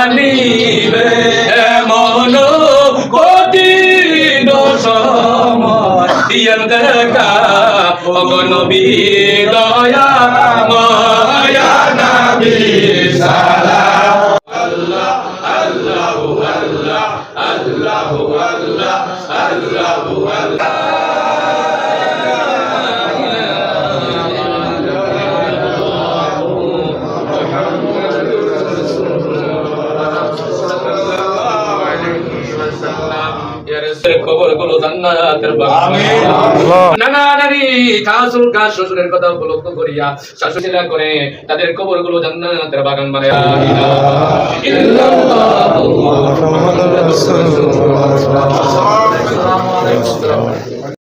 জানিবে এমন কঠিন সময় দিয়েন দেখা নবী দয়া মায়া নবী সালাম আল্লাহ আল্লাহ আল্লাহ আল্লাহ আল্লাহ আল্লাহ আল্লাহ কবরগুলো জান্নাতের বাগান। আমিন। নানা নানি কাসুর কাস শ্বশুরের কথা উপলব্ধ করিয়া শাশুড়িরা করে তাদের কবরগুলো জান্নাতের বাগান বানায়।